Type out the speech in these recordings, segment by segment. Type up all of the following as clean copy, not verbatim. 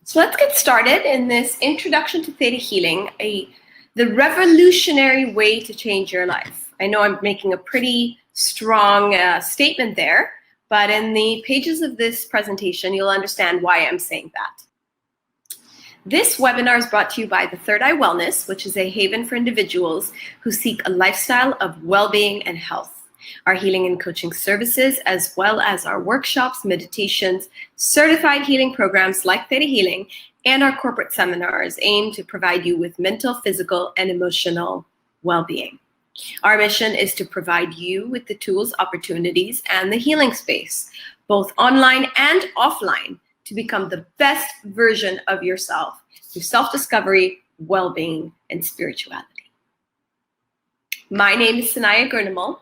So let's get started in this introduction to Theta Healing, the revolutionary way to change your life. I know I'm making a pretty strong statement there, but in the pages of this presentation, you'll understand why I'm saying that. This webinar is brought to you by the Third Eye Wellness, which is a haven for individuals who seek a lifestyle of well-being and health. Our healing and coaching services, as well as our workshops, meditations, certified healing programs like Theta Healing, and our corporate seminars aim to provide you with mental, physical, and emotional well-being. Our mission is to provide you with the tools, opportunities, and the healing space, both online and offline, to become the best version of yourself through self-discovery, well-being, and spirituality. My name is Sanaiyah Gurnamal,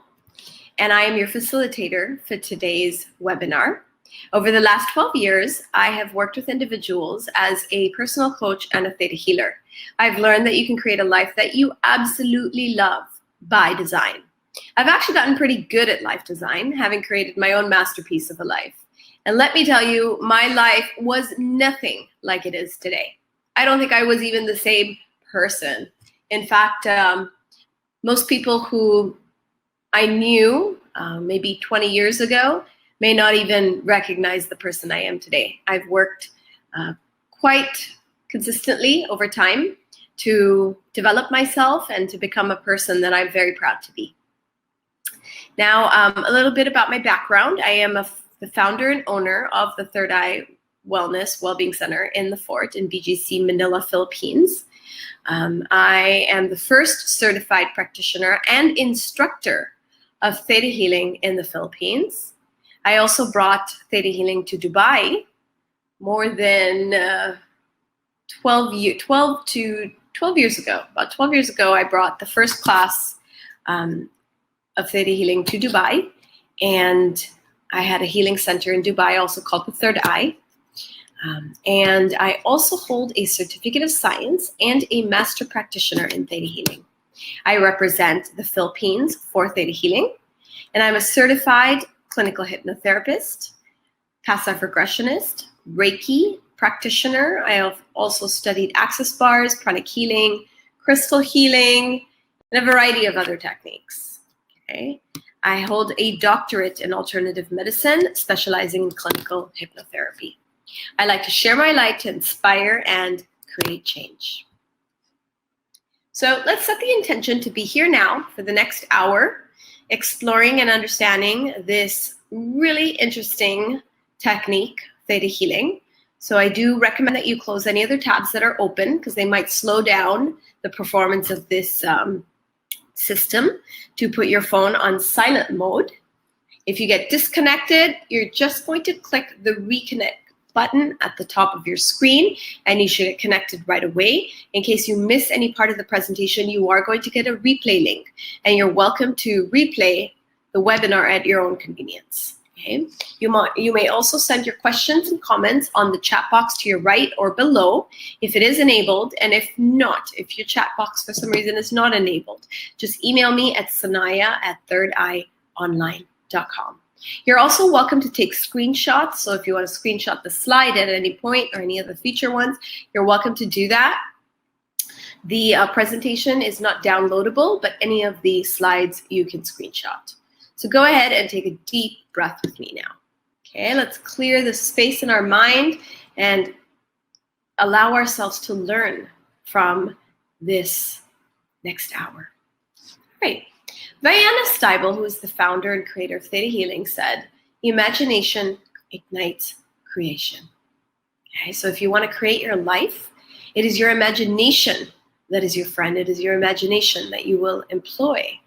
and I am your facilitator for today's webinar. Over the last 12 years, I have worked with individuals as a personal coach and a theta healer. I've learned that you can create a life that you absolutely love by design. I've actually gotten pretty good at life design, having created my own masterpiece of a life. And let me tell you, my life was nothing like it is today. I don't think I was even the same person. In fact, most people who I knew maybe 20 years ago may not even recognize the person I am today. I've worked quite consistently over time to develop myself and to become a person that I'm very proud to be. Now, a little bit about my background. I am the founder and owner of the Third Eye Wellness Wellbeing Center in the Fort in BGC, Manila, Philippines. I am the first certified practitioner and instructor of Theta Healing in the Philippines. I also brought Theta Healing to Dubai more than 12 years ago. About 12 years ago, I brought the first class of Theta Healing to Dubai, and I had a healing center in Dubai, also called the Third Eye. And I also hold a certificate of science and a master practitioner in Theta Healing. I represent the Philippines for Theta Healing, and I'm a certified clinical hypnotherapist, past life regressionist, Reiki practitioner. I have also studied access bars, pranic healing, crystal healing, and a variety of other techniques. Okay. I hold a doctorate in alternative medicine, specializing in clinical hypnotherapy. I like to share my light to inspire and create change. So let's set the intention to be here now for the next hour, exploring and understanding this really interesting technique, Theta Healing. So I do recommend that you close any other tabs that are open because they might slow down the performance of this system, to put your phone on silent mode. If you get disconnected, you're just going to click the reconnect button at the top of your screen, and you should get connected right away. In case you miss any part of the presentation, you are going to get a replay link, and you're welcome to replay the webinar at your own convenience. Okay. You may also send your questions and comments on the chat box to your right or below if it is enabled, and if not, if your chat box for some reason is not enabled, just email me at Sanaiyah@thirdeye.online.com. You're also welcome to take screenshots, so if you want to screenshot the slide at any point or any of the feature ones, you're welcome to do that. The presentation is not downloadable, but any of the slides you can screenshot. So go ahead and take a deep breath with me now. Okay, let's clear the space in our mind and allow ourselves to learn from this next hour. All right. Diana Steibel, who is the founder and creator of Theta Healing, said, "Imagination ignites creation." Okay, so if you want to create your life, it is your imagination that is your friend. It is your imagination that you will employ.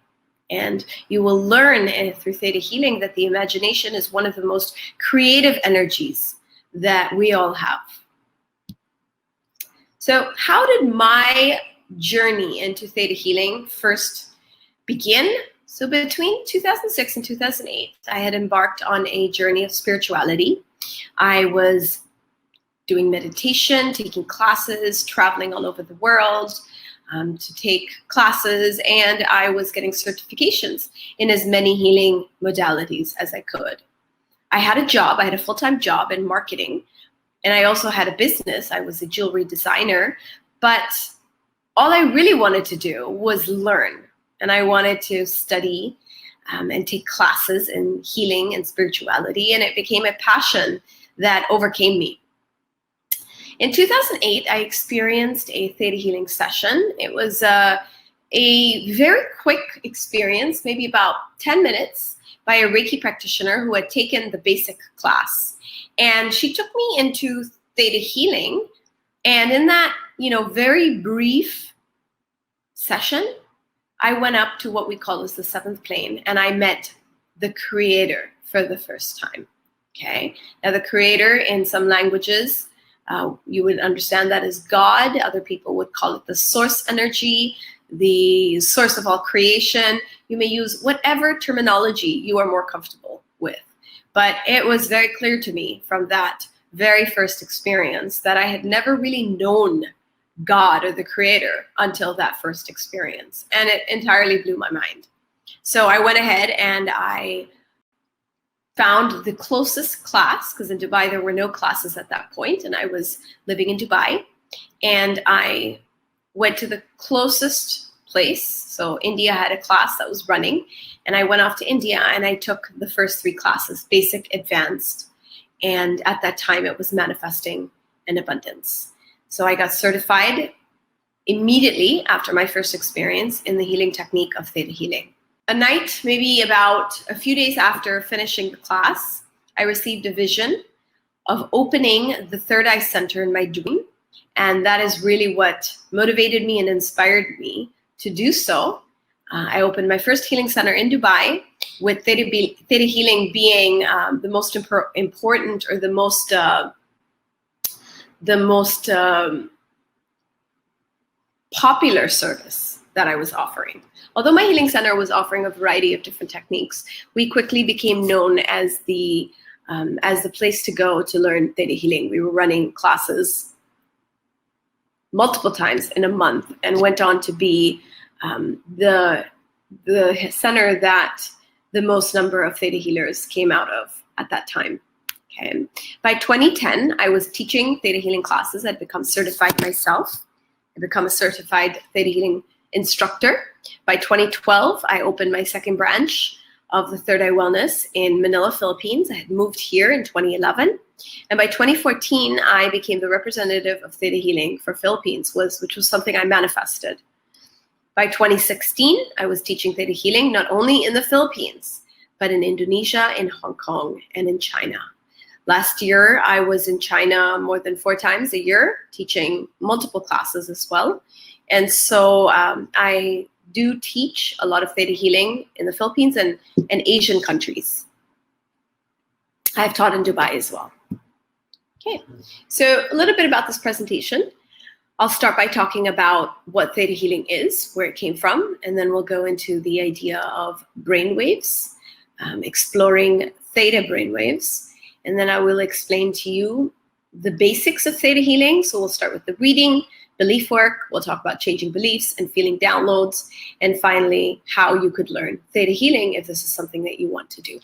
And you will learn through Theta Healing that the imagination is one of the most creative energies that we all have. So how did my journey into Theta Healing first begin? So between 2006 and 2008, I had embarked on a journey of spirituality. I was doing meditation, taking classes, traveling all over the world, to take classes, and I was getting certifications in as many healing modalities as I could. I had a job, I had a full-time job in marketing, And I also had a business. I was a jewelry designer, but all I really wanted to do was learn. And I wanted to study and take classes in healing and spirituality. And it became a passion that overcame me. In 2008, I experienced a theta healing session. It was a very quick experience, maybe about 10 minutes, by a Reiki practitioner who had taken the basic class. And she took me into theta healing. And in that, very brief session, I went up to what we call as the seventh plane, and I met the creator for the first time. Okay. Now, the creator in some languages, you would understand that as God. Other people would call it the source energy, the source of all creation. You may use whatever terminology you are more comfortable with. But it was very clear to me from that very first experience that I had never really known God or the creator until that first experience. And it entirely blew my mind. So I went ahead and I found the closest class, because in Dubai there were no classes at that point, and I was living in Dubai. And I went to the closest place. So India had a class that was running, and I went off to India and I took the first 3 classes, basic, advanced, and at that time it was manifesting and abundance. So I got certified immediately after my first experience in the healing technique of theta healing. A night, maybe about a few days after finishing the class, I received a vision of opening the third eye center in my dream. And that is really what motivated me and inspired me to do so. I opened my first healing center in Dubai, with theta healing being the most important, or the most popular service that I was offering. Although my healing center was offering a variety of different techniques, we quickly became known as the place to go to learn theta healing. We were running classes multiple times in a month, and went on to be the center that the most number of theta healers came out of at that time. Okay. By 2010, I was teaching theta healing classes. I'd become certified myself. I'd become a certified theta healing instructor. By 2012, I opened my second branch of the Third Eye Wellness in Manila, Philippines. I had moved here in 2011. And by 2014, I became the representative of theta healing for Philippines, which was something I manifested. By 2016, I was teaching theta healing not only in the Philippines, but in Indonesia, in Hong Kong, and in China. Last year, I was in China more than 4 times a year, teaching multiple classes as well. And so I do teach a lot of theta healing in the Philippines and Asian countries. I've taught in Dubai as well. Okay, so a little bit about this presentation. I'll start by talking about what theta healing is, where it came from, and then we'll go into the idea of brainwaves, exploring theta brainwaves. And then I will explain to you the basics of theta healing. So we'll start with the reading, belief work. We'll talk about changing beliefs and feeling downloads. And finally, how you could learn theta healing if this is something that you want to do.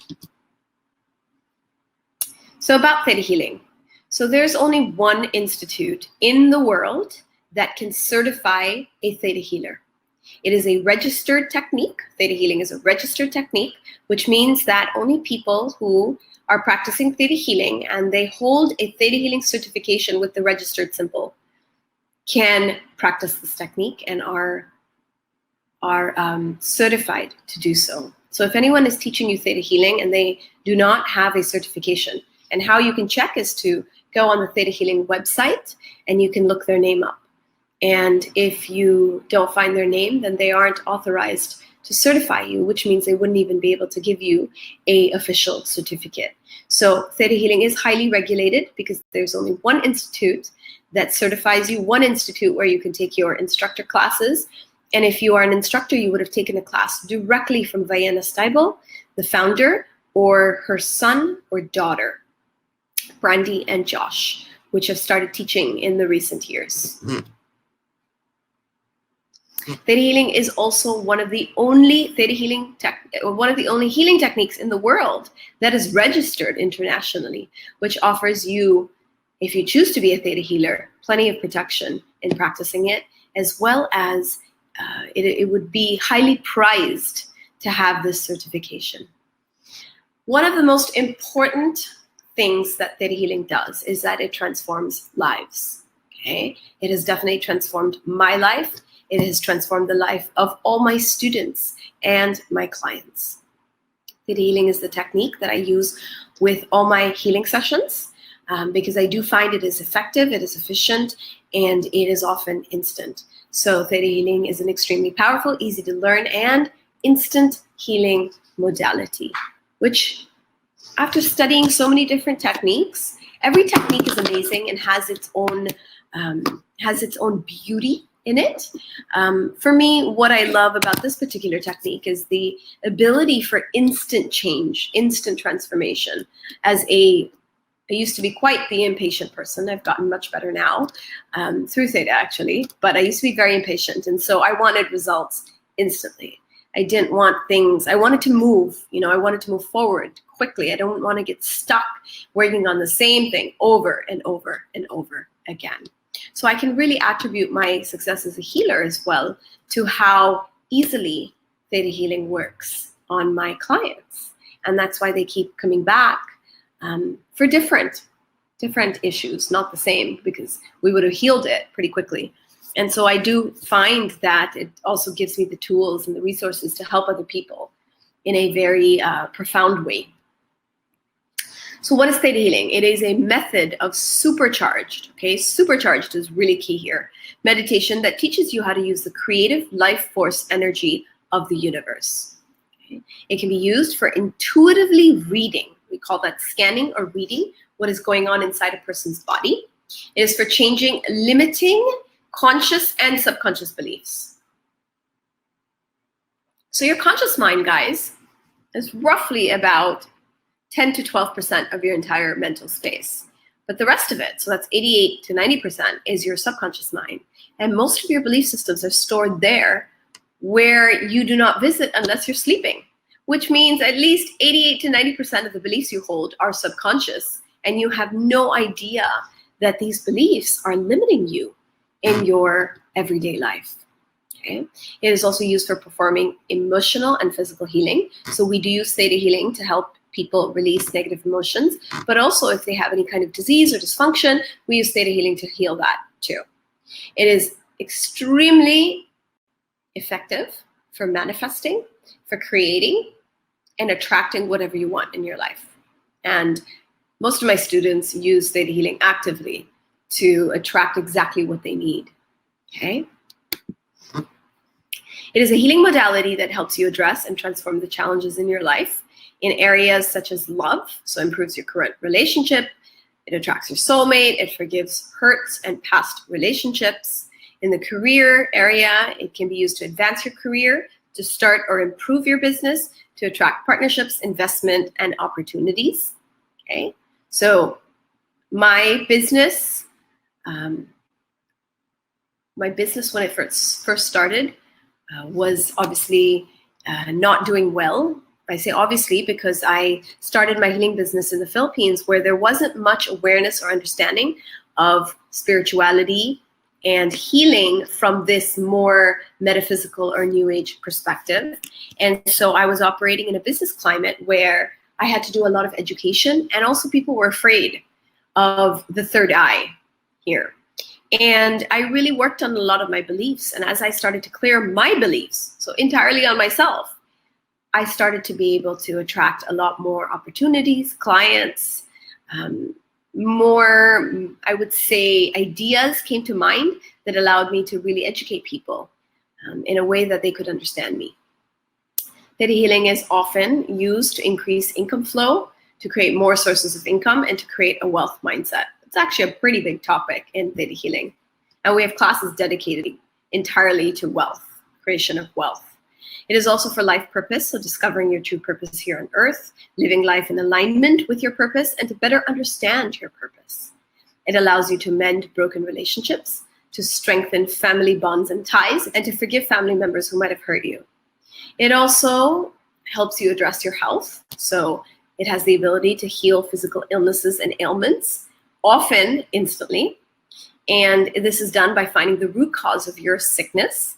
So about theta healing. So there's only one institute in the world that can certify a theta healer. It is a registered technique. Theta healing is a registered technique, which means that only people who are practicing theta healing and they hold a theta healing certification with the registered symbol can practice this technique and are certified to do so. So if anyone is teaching you theta healing and they do not have a certification, and how you can check is to go on the Theta Healing website and you can look their name up. And if you don't find their name, then they aren't authorized to certify you, which means they wouldn't even be able to give you an official certificate. So Theta Healing is highly regulated because there's only one institute that certifies you, one institute where you can take your instructor classes. And if you are an instructor, you would have taken a class directly from Vienna Steibel, the founder, or her son or daughter, Brandy and Josh, which have started teaching in the recent years. Theta healing is also one of the only healing techniques in the world that is registered internationally, which offers you if you choose to be a theta healer, plenty of protection in practicing it, as well as it would be highly prized to have this certification. One of the most important things that theta healing does is that it transforms lives. Okay? It has definitely transformed my life. It has transformed the life of all my students and my clients. Theta healing is the technique that I use with all my healing sessions because I do find it is effective, it is efficient, and it is often instant. So theta healing is an extremely powerful, easy to learn, and instant healing modality, which after studying so many different techniques, every technique is amazing and has its own beauty in it. For me, what I love about this particular technique is the ability for instant change, instant transformation. I used to be quite the impatient person. I've gotten much better now through Theta, actually, but I used to be very impatient. And so I wanted results instantly. I didn't want things, I wanted to move, I wanted to move forward quickly. I don't want to get stuck working on the same thing over and over and over again. So I can really attribute my success as a healer as well to how easily theta healing works on my clients. And that's why they keep coming back for different issues, not the same, because we would have healed it pretty quickly. And so I do find that it also gives me the tools and the resources to help other people in a very profound way. So what is theta healing? It is a method of supercharged, okay? Supercharged is really key here. Meditation that teaches you how to use the creative life force energy of the universe. Okay? It can be used for intuitively reading. We call that scanning or reading what is going on inside a person's body. It is for changing limiting conscious and subconscious beliefs. So your conscious mind, guys, is roughly about 10 to 12% of your entire mental space. But the rest of it, so that's 88 to 90%, is your subconscious mind. And most of your belief systems are stored there where you do not visit unless you're sleeping, which means at least 88 to 90% of the beliefs you hold are subconscious, and you have no idea that these beliefs are limiting you in your everyday life. Okay? It is also used for performing emotional and physical healing. So we do use theta healing to help people release negative emotions, but also if they have any kind of disease or dysfunction, we use theta healing to heal that too. It is extremely effective for manifesting, for creating, and attracting whatever you want in your life. And most of my students use theta healing actively to attract exactly what they need, okay? It is a healing modality that helps you address and transform the challenges in your life in areas such as love, so improves your current relationship, it attracts your soulmate, it forgives hurts and past relationships. In the career area, it can be used to advance your career, to start or improve your business, to attract partnerships, investment, and opportunities, okay? So my business when it first started was obviously not doing well. I say obviously because I started my healing business in the Philippines where there wasn't much awareness or understanding of spirituality and healing from this more metaphysical or new age perspective. And so I was operating in a business climate where I had to do a lot of education, and also people were afraid of the third eye here. And I really worked on a lot of my beliefs. And as I started to clear my beliefs, so entirely on myself, I started to be able to attract a lot more opportunities, clients, more, I would say, ideas came to mind that allowed me to really educate people in a way that they could understand me. Theta healing is often used to increase income flow, to create more sources of income, and to create a wealth mindset. It's actually a pretty big topic in theta healing. And we have classes dedicated entirely to wealth, creation of wealth. It is also for life purpose, so discovering your true purpose here on earth, living life in alignment with your purpose, and to better understand your purpose. It allows you to mend broken relationships, to strengthen family bonds and ties, and to forgive family members who might have hurt you. It also helps you address your health, so it has the ability to heal physical illnesses and ailments, often instantly. And this is done by finding the root cause of your sickness.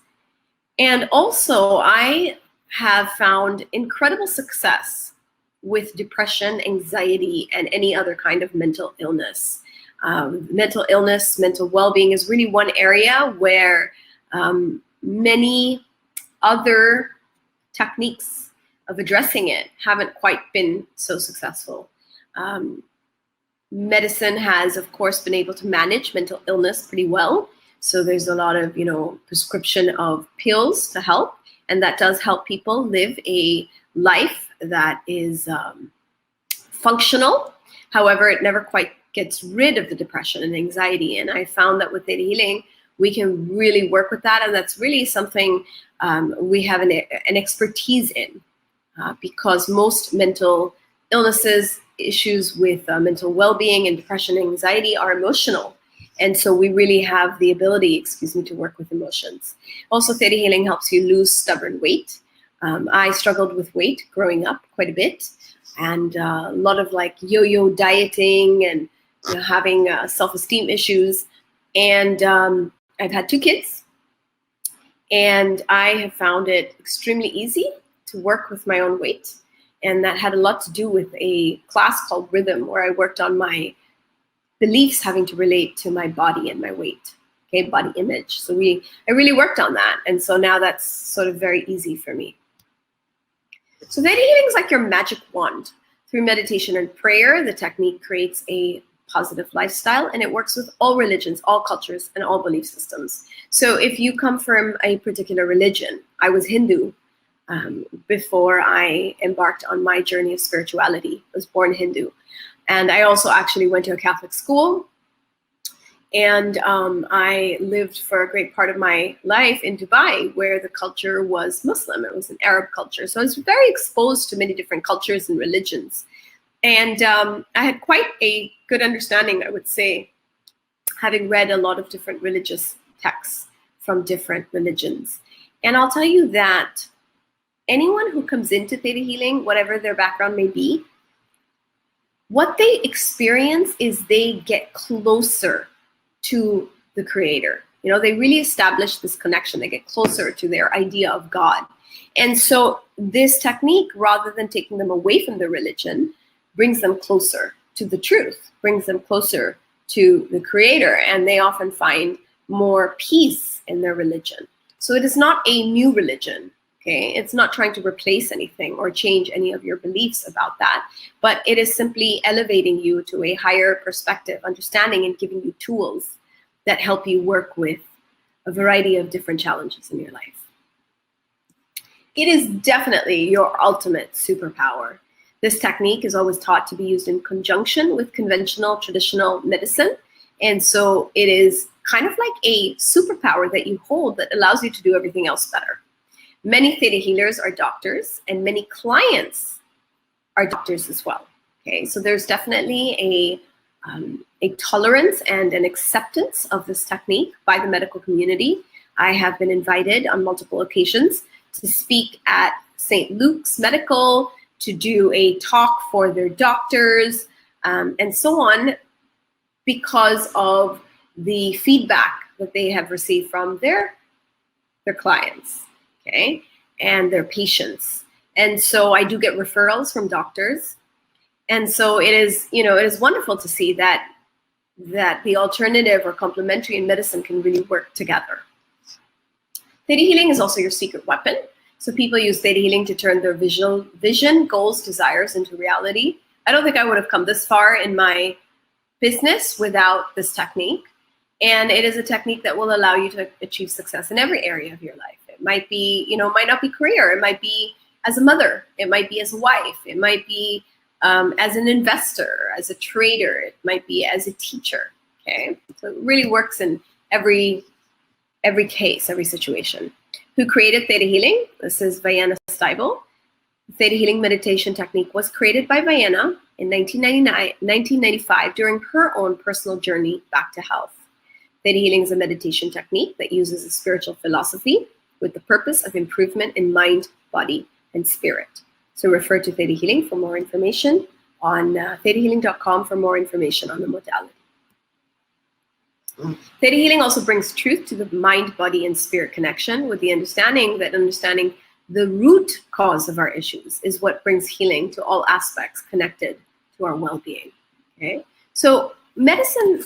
And also, I have found incredible success with depression, anxiety, and any other kind of mental illness. Mental illness, mental well-being is really one area where many other techniques of addressing it haven't quite been so successful. Medicine has, of course, been able to manage mental illness pretty well. So there's a lot of, prescription of pills to help, and that does help people live a life that is functional. However, it never quite gets rid of the depression and anxiety. And I found that with Theta Healing, we can really work with that, and that's really something we have an expertise in, because most mental illnesses, issues with mental well-being and depression and anxiety are emotional. And so we really have the ability, to work with emotions. Also, Theta Healing helps you lose stubborn weight. I struggled with weight growing up quite a bit, and a lot of yo-yo dieting and having self-esteem issues. And I've had 2 kids, and I have found it extremely easy to work with my own weight. And that had a lot to do with a class called Rhythm, where I worked on my beliefs having to relate to my body and my weight, body image. So I really worked on that. And so now that's sort of very easy for me. So Theta Healing is like your magic wand. Through meditation and prayer, the technique creates a positive lifestyle, and it works with all religions, all cultures, and all belief systems. So if you come from a particular religion, I was Hindu before I embarked on my journey of spirituality. I was born Hindu. And I also actually went to a Catholic school. And I lived for a great part of my life in Dubai, where the culture was Muslim. It was an Arab culture. So I was very exposed to many different cultures and religions. And I had quite a good understanding, I would say, having read a lot of different religious texts from different religions. And I'll tell you that anyone who comes into Theta Healing, whatever their background may be, what they experience is they get closer to the Creator. They really establish this connection. They get closer to their idea of God. And so this technique, rather than taking them away from the religion, brings them closer to the truth, brings them closer to the Creator, and they often find more peace in their religion. So it is not a new religion. It's not trying to replace anything or change any of your beliefs about that, but it is simply elevating you to a higher perspective, understanding, and giving you tools that help you work with a variety of different challenges in your life. It is definitely your ultimate superpower. This technique is always taught to be used in conjunction with conventional, traditional medicine. And so it is kind of like a superpower that you hold that allows you to do everything else better. Many Theta healers are doctors, and many clients are doctors as well. So there's definitely a tolerance and an acceptance of this technique by the medical community. I have been invited on multiple occasions to speak at St. Luke's Medical, to do a talk for their doctors, and so on, because of the feedback that they have received from their clients. And their patients. And so I do get referrals from doctors. And so it is wonderful to see that the alternative or complementary in medicine can really work together. Theta Healing is also your secret weapon. So people use Theta Healing to turn their vision, goals, desires into reality. I don't think I would have come this far in my business without this technique. And it is a technique that will allow you to achieve success in every area of your life. It might be, might not be career. It might be as a mother. It might be as a wife. It might be as an investor, as a trader. It might be as a teacher. So it really works in every case, every situation. Who created Theta Healing? This is Vienna Steibel. The Theta Healing meditation technique was created by Vienna in 1995 during her own personal journey back to health. Theta Healing is a meditation technique that uses a spiritual philosophy with the purpose of improvement in mind, body, and spirit. So refer to Theta Healing for more information, on thetahealing.com for more information on the modality. Theta healing also brings truth to the mind, body, and spirit connection, with the understanding that understanding the root cause of our issues is what brings healing to all aspects connected to our well-being. Okay, so medicine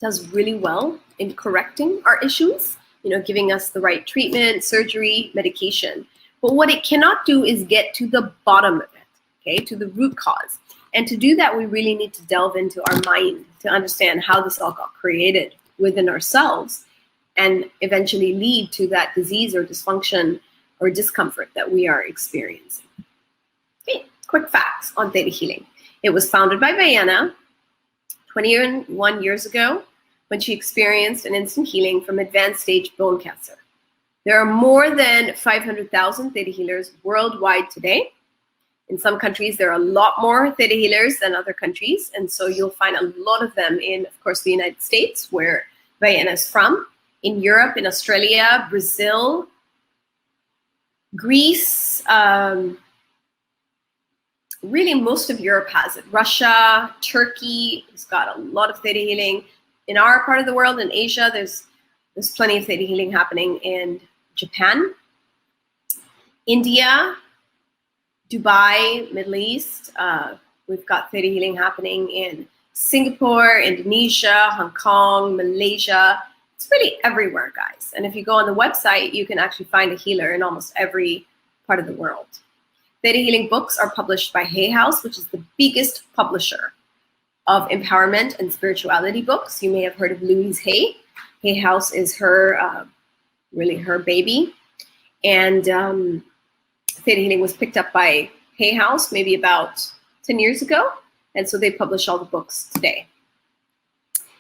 does really well in correcting our issues, giving us the right treatment, surgery, medication. But what it cannot do is get to the bottom of it, okay, to the root cause. And to do that, we really need to delve into our mind to understand how this all got created within ourselves and eventually lead to that disease or dysfunction or discomfort that we are experiencing. Okay, quick facts on Theta Healing. It was founded by Diana 21 years ago when she experienced an instant healing from advanced stage bone cancer. There are more than 500,000 Theta healers worldwide today. In some countries, there are a lot more Theta healers than other countries. And so you'll find a lot of them in, of course, the United States, where Diana is from, in Europe, in Australia, Brazil, Greece, really most of Europe has it. Russia, Turkey has got a lot of Theta healing. In our part of the world, in Asia, there's plenty of Theta healing happening in Japan, India, Dubai, Middle East. We've got Theta healing happening in Singapore, Indonesia, Hong Kong, Malaysia. It's really everywhere, guys. And if you go on the website, you can actually find a healer in almost every part of the world. Theta healing books are published by Hay House, which is the biggest publisher of empowerment and spirituality books. You may have heard of Louise Hay. Hay House is her, really her baby. And Theta healing was picked up by Hay House maybe about 10 years ago. And so they publish all the books today.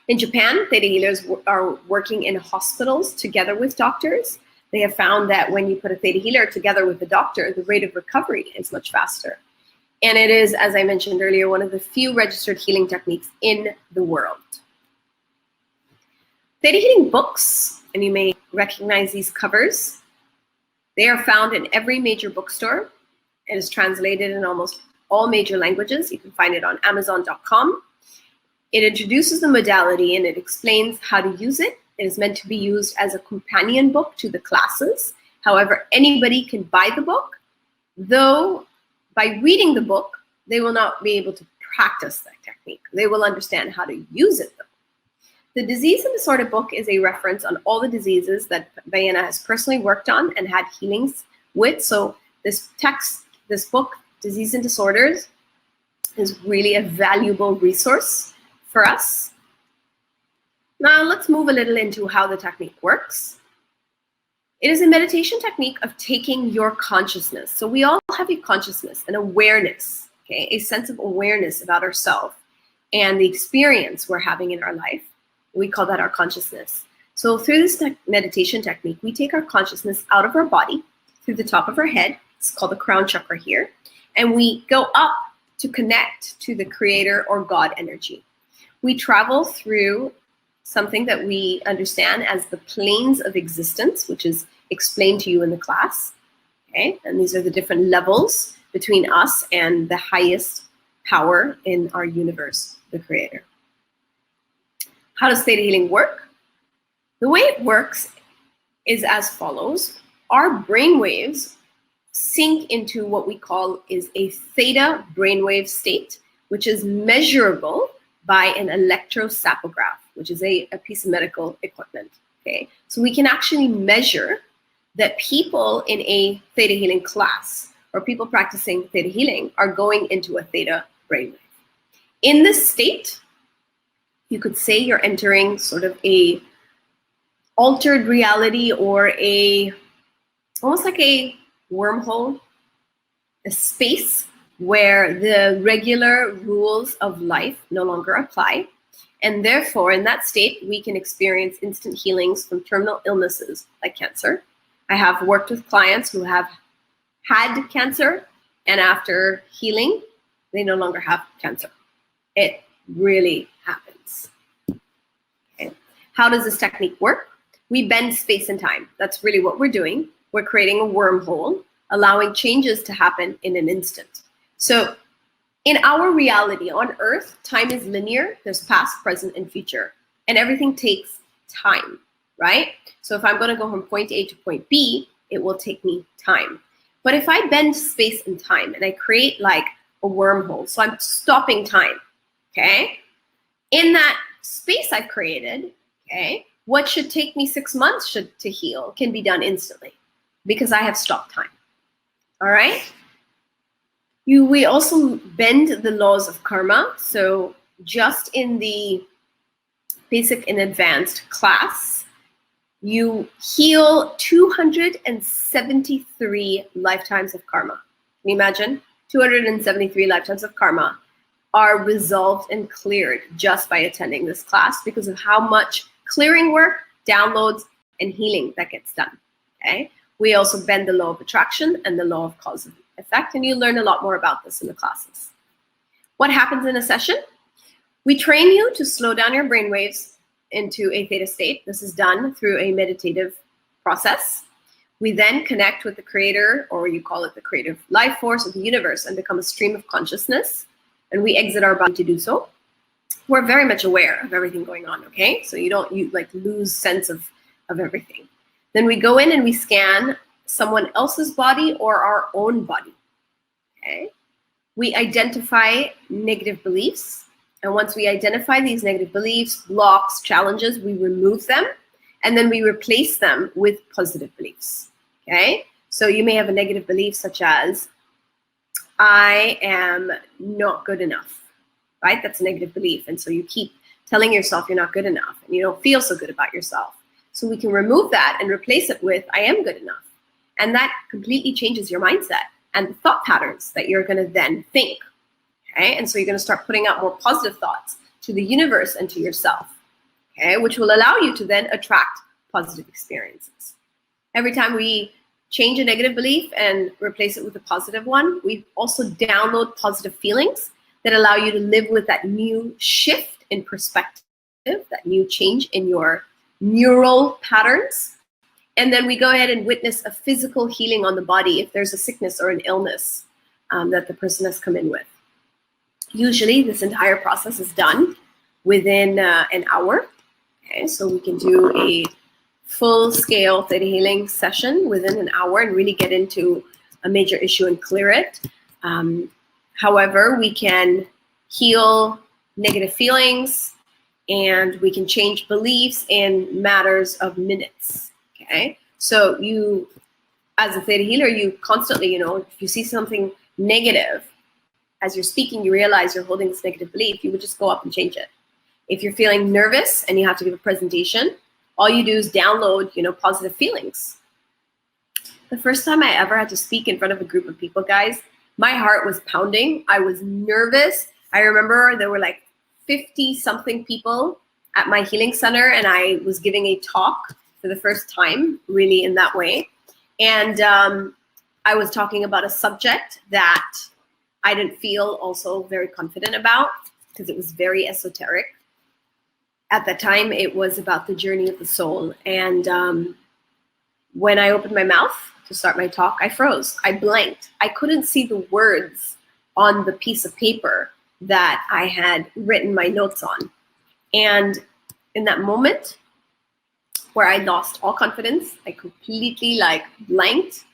In Japan, Theta healers are working in hospitals together with doctors. They have found that when you put a Theta healer together with the doctor, the rate of recovery is much faster. And it is, as I mentioned earlier, one of the few registered healing techniques in the world. Theta healing books, and you may recognize these covers, they are found in every major bookstore. It is translated in almost all major languages. You can find it on Amazon.com. It introduces the modality and it explains how to use it. It is meant to be used as a companion book to the classes. However, anybody can buy the book, though by reading the book, they will not be able to practice that technique. They will understand how to use it, though. The Disease and Disorder book is a reference on all the diseases that Diana has personally worked on and had healings with. So this book, Disease and Disorders, is really a valuable resource for us. Now let's move a little into how the technique works. It is a meditation technique of taking your consciousness. So we all have a consciousness, an awareness, okay, a sense of awareness about ourselves and the experience we're having in our life. We call that our consciousness. So through this meditation technique, we take our consciousness out of our body, through the top of our head. It's called the crown chakra here. And we go up to connect to the creator or God energy. We travel through something that we understand as the planes of existence, which is explained to you in the class. Okay, and these are the different levels between us and the highest power in our universe, the creator. How does Theta healing work? The way it works is as follows. Our brain waves sink into what we call is a theta brainwave state, which is measurable by an electrosapograph, which is a piece of medical equipment. Okay, so we can actually measure that people in a Theta healing class or people practicing Theta healing are going into a theta brainwave. In this state, you could say you're entering sort of a altered reality or almost like a wormhole, a space where the regular rules of life no longer apply. And therefore, in that state, we can experience instant healings from terminal illnesses like cancer. I have worked with clients who have had cancer, and after healing, they no longer have cancer. It really happens. Okay. How does this technique work? We bend space and time. That's really what we're doing. We're creating a wormhole, allowing changes to happen in an instant. So in our reality on Earth, time is linear. There's past, present, and future. And everything takes time, right? So if I'm going to go from point A to point B, it will take me time. But if I bend space and time and I create like a wormhole, so I'm stopping time, okay? In that space I've created, okay, what should take me 6 months to heal can be done instantly because I have stopped time, all right? We also bend the laws of karma. So just in the basic and advanced class, you heal 273 lifetimes of karma. Can you imagine? 273 lifetimes of karma are resolved and cleared just by attending this class because of how much clearing work, downloads, and healing that gets done, okay? We also bend the law of attraction and the law of cause and effect, and you learn a lot more about this in the classes. What happens in a session? We train you to slow down your brainwaves into a theta state. This is done through a meditative process. We then connect with the creator, or you call it the creative life force of the universe, and become a stream of consciousness, and we exit our body to do so. We're very much aware of everything going on, okay? So you don't like lose sense of everything. Then we go in and we scan someone else's body or our own body, okay? We identify negative beliefs. And once we identify these negative beliefs, blocks, challenges, we remove them. And then we replace them with positive beliefs, okay? So you may have a negative belief such as, I am not good enough, right? That's a negative belief. And so you keep telling yourself you're not good enough and you don't feel so good about yourself. So we can remove that and replace it with, I am good enough. And that completely changes your mindset and the thought patterns that you're going to then think, okay? And so you're going to start putting out more positive thoughts to the universe and to yourself, okay? Which will allow you to then attract positive experiences. Every time we change a negative belief and replace it with a positive one, we also download positive feelings that allow you to live with that new shift in perspective, that new change in your neural patterns. And then we go ahead and witness a physical healing on the body if there's a sickness or an illness that the person has come in with. Usually this entire process is done within an hour. Okay, so we can do a full-scale theta healing session within an hour and really get into a major issue and clear it. However, we can heal negative feelings and we can change beliefs in matters of minutes, okay? So you, as a theta healer, you constantly, if you see something negative, as you're speaking, you realize you're holding this negative belief, you would just go up and change it. If you're feeling nervous and you have to give a presentation, all you do is download, positive feelings. The first time I ever had to speak in front of a group of people, guys, my heart was pounding. I was nervous. I remember there were like 50-something people at my healing center, and I was giving a talk for the first time, really in that way. And I was talking about a subject that I didn't feel also very confident about because it was very esoteric. At that time, it was about the journey of the soul. And when I opened my mouth to start my talk, I froze. I blanked. I couldn't see the words on the piece of paper that I had written my notes on. And in that moment where I lost all confidence, I completely blanked.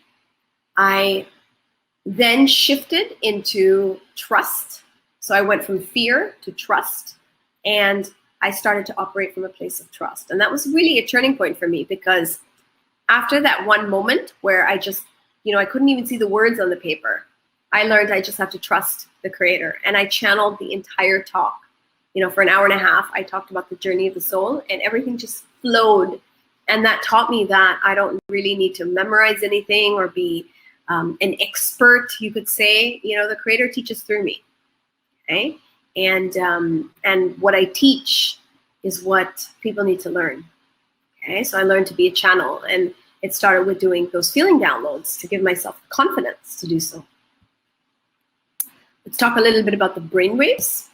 I then shifted into trust. So I went from fear to trust, and I started to operate from a place of trust. And that was really a turning point for me, because after that one moment where I just, I couldn't even see the words on the paper, I learned I just have to trust the creator. And I channeled the entire talk. For an hour and a half, I talked about the journey of the soul, and everything just flowed. And that taught me that I don't really need to memorize anything or be an expert, you could say. The creator teaches through me, okay? And what I teach is what people need to learn, okay? So I learned to be a channel, and it started with doing those feeling downloads to give myself confidence to do so. Let's talk a little bit about the brainwaves.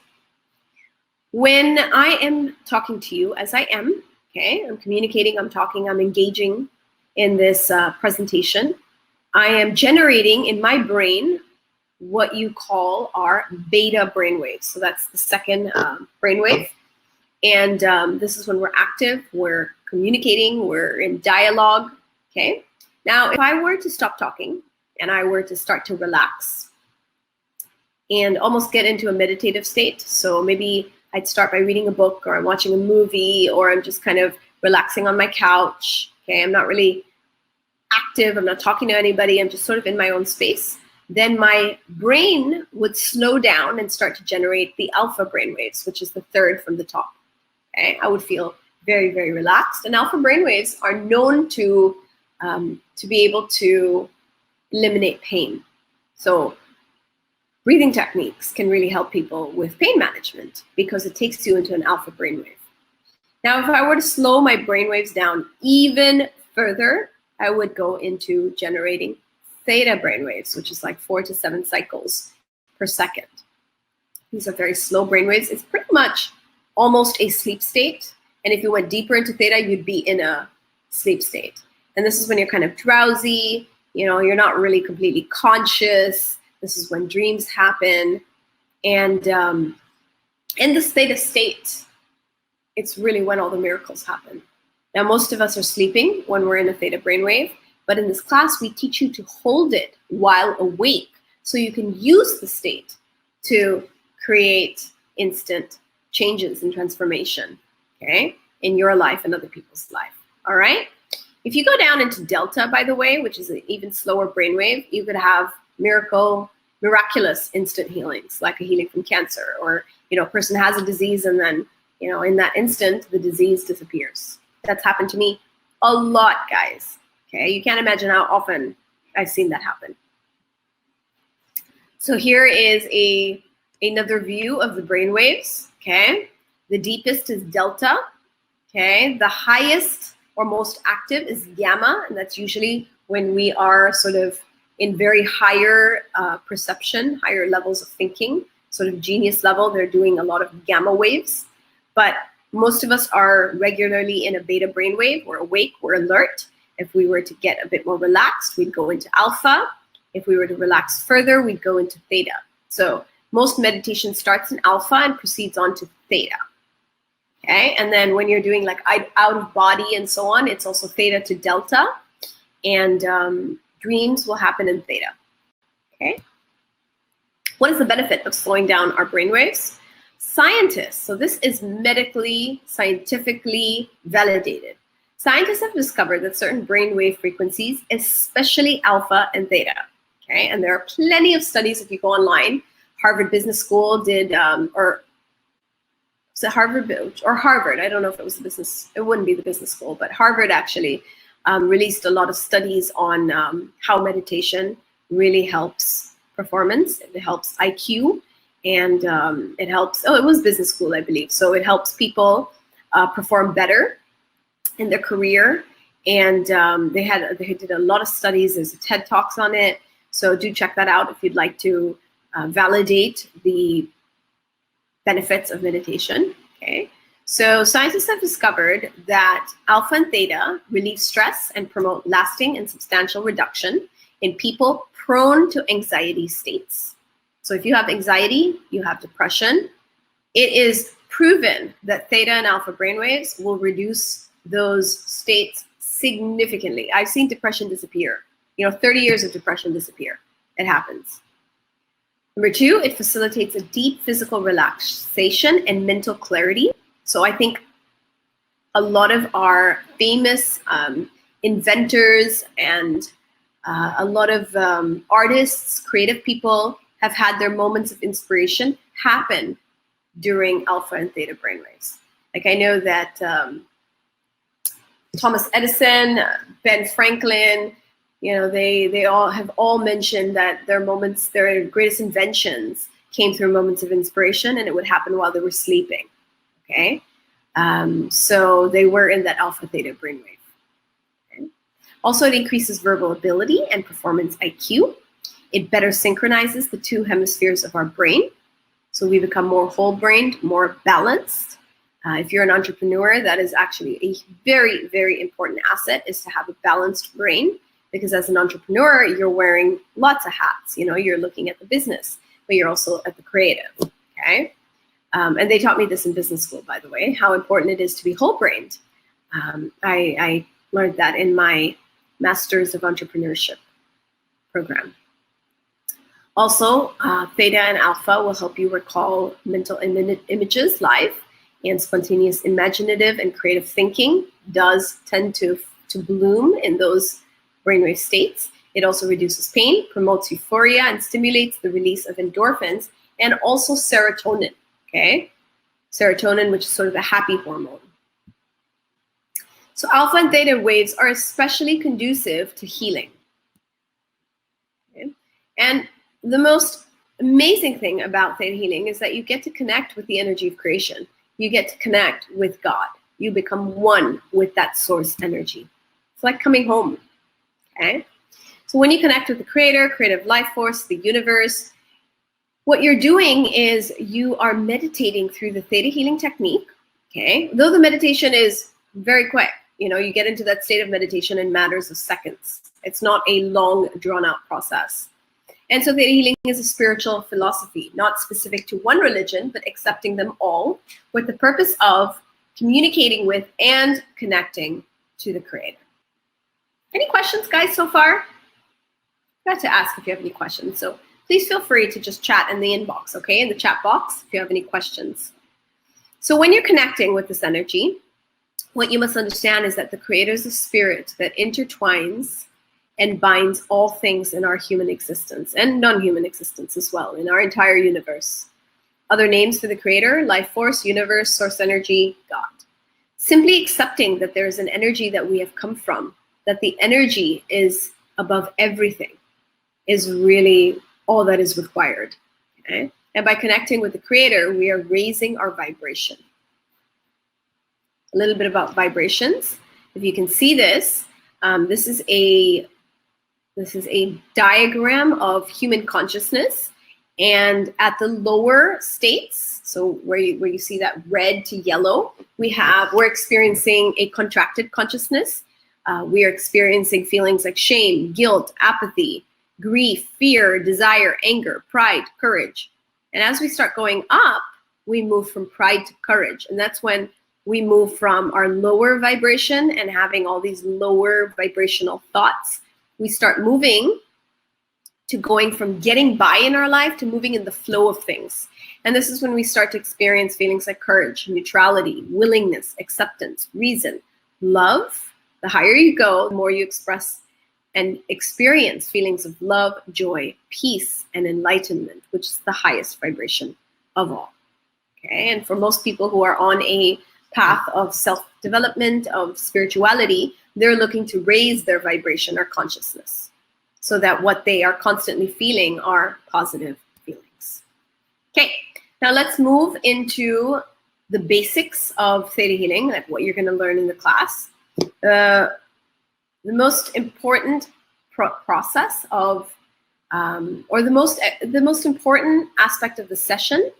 When I am talking to you, as I am, okay, I'm communicating, I'm talking, I'm engaging in this presentation, I am generating in my brain what you call our beta brainwaves. So that's the second brainwave. And this is when we're active, we're communicating, we're in dialogue, okay? Now, if I were to stop talking and I were to start to relax and almost get into a meditative state, so maybe I'd start by reading a book, or I'm watching a movie, or I'm just kind of relaxing on my couch, okay? I'm not really active, I'm not talking to anybody, I'm just sort of in my own space. Then my brain would slow down and start to generate the alpha brainwaves, which is the third from the top. Okay? I would feel very, very relaxed. And alpha brainwaves are known to be able to eliminate pain. So breathing techniques can really help people with pain management because it takes you into an alpha brainwave. Now, if I were to slow my brainwaves down even further, I would go into generating theta brainwaves, which is like 4 to 7 cycles per second. These are very slow brainwaves. It's pretty much almost a sleep state. And if you went deeper into theta, you'd be in a sleep state. And this is when you're kind of drowsy, you know, you're not really completely conscious. This is when dreams happen. And in this theta state, it's really when all the miracles happen. Now, most of us are sleeping when we're in a theta brainwave, but in this class, we teach you to hold it while awake so you can use the state to create instant changes and transformation, okay, in your life and other people's life, all right? If you go down into delta, by the way, which is an even slower brainwave, you could have miraculous instant healings, like a healing from cancer, or, you know, a person has a disease and then, you know, in that instant, the disease disappears. That's happened to me a lot, guys, okay? You can't imagine how often I've seen that happen. So here is another view of the brainwaves, okay? The deepest is delta, okay? The highest or most active is gamma, and that's usually when we are sort of in very higher perception, higher levels of thinking, sort of genius level. They're doing a lot of gamma waves, but most of us are regularly in a beta brainwave. We're awake, we're alert. If we were to get a bit more relaxed, we'd go into alpha. If we were to relax further, we'd go into theta. So most meditation starts in alpha and proceeds on to theta. Okay, and then when you're doing like out of body and so on, it's also theta to delta, and dreams will happen in theta. Okay, what is the benefit of slowing down our brainwaves? Scientists, so this is medically, scientifically validated. Scientists have discovered that certain brainwave frequencies, especially alpha and theta, okay, and there are plenty of studies if you go online. Harvard Business School did, or was it Harvard or Harvard? I don't know if it was the business, it wouldn't be the business school, but Harvard actually released a lot of studies on how meditation really helps performance, it helps IQ, and it helps, it was business school, I believe. So it helps people perform better in their career. And they did a lot of studies. There's a TED Talks on it. So do check that out if you'd like to validate the benefits of meditation, okay? So scientists have discovered that alpha and theta relieve stress and promote lasting and substantial reduction in people prone to anxiety states. So if you have anxiety, you have depression, it is proven that theta and alpha brainwaves will reduce those states significantly. I've seen depression disappear. 30 years of depression disappear. It happens. Number 2, it facilitates a deep physical relaxation and mental clarity. So I think a lot of our famous inventors and a lot of artists, creative people have had their moments of inspiration happen during alpha and theta brainwaves. Like I know that Thomas Edison, Ben Franklin, they all have mentioned that their moments, their greatest inventions came through moments of inspiration, and it would happen while they were sleeping, okay? So they were in that alpha theta brainwave. Okay? Also, it increases verbal ability and performance IQ. It better synchronizes the 2 hemispheres of our brain. So we become more whole-brained, more balanced. If you're an entrepreneur, that is actually a very, very important asset, is to have a balanced brain. Because as an entrepreneur, you're wearing lots of hats. You're looking at the business, but you're also at the creative, okay? And they taught me this in business school, by the way, how important it is to be whole-brained. I learned that in my Masters of Entrepreneurship program. Also, Theta and Alpha will help you recall mental images live, and spontaneous imaginative and creative thinking does tend to bloom in those brainwave states. It also reduces pain, promotes euphoria, and stimulates the release of endorphins and also serotonin, okay? Serotonin, which is sort of the happy hormone. So alpha and theta waves are especially conducive to healing. Okay? And the most amazing thing about theta healing is that you get to connect with the energy of creation. You get to connect with God. You become one with that source energy. It's like coming home, okay? So when you connect with the creator, creative life force, the universe, what you're doing is you are meditating through the theta healing technique, okay? Though the meditation is very quick, you know, you get into that state of meditation in matters of seconds. It's not a long, drawn-out process. And so theta healing is a spiritual philosophy, not specific to one religion, but accepting them all with the purpose of communicating with and connecting to the creator. Any questions, guys, so far? I forgot to ask if you have any questions. So please feel free to just chat in the inbox, okay? In the chat box, if you have any questions. So when you're connecting with this energy, what you must understand is that the creator is a spirit that intertwines and binds all things in our human existence and non-human existence as well, in our entire universe. Other names for the creator: life force, universe, source energy, God. Simply accepting that there is an energy that we have come from, that the energy is above everything, is really all that is required, okay? And by connecting with the creator, we are raising our vibration. A little bit about vibrations. If you can see this, this is a diagram of human consciousness, and at the lower states, so where you see that red to yellow, we're experiencing a contracted consciousness. We are experiencing feelings like shame, guilt, apathy, grief, fear, desire, anger, pride, courage. And as we start going up, we move from pride to courage, and that's when we move from our lower vibration and having all these lower vibrational thoughts. We start moving to going from getting by in our life to moving in the flow of things. And this is when we start to experience feelings like courage, neutrality, willingness, acceptance, reason, love. The higher you go, the more you express and experience feelings of love, joy, peace, and enlightenment, which is the highest vibration of all. Okay, and for most people who are on a path of self-development, of spirituality, they're looking to raise their vibration or consciousness so that what they are constantly feeling are positive feelings. Okay, now let's move into the basics of theta healing, like what you're going to learn in the class. The most important process of, or the most important aspect of the session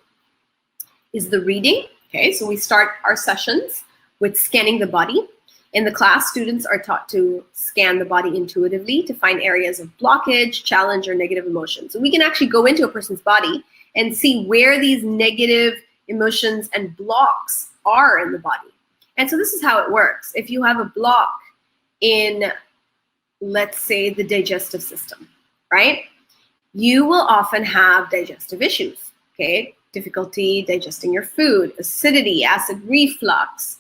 is the reading. Okay, so we start our sessions with scanning the body. In the class, students are taught to scan the body intuitively to find areas of blockage, challenge, or negative emotions. So we can actually go into a person's body and see where these negative emotions and blocks are in the body. And so this is how it works. If you have a block in, let's say, the digestive system, right? You will often have digestive issues, okay? Difficulty digesting your food, acidity, acid reflux.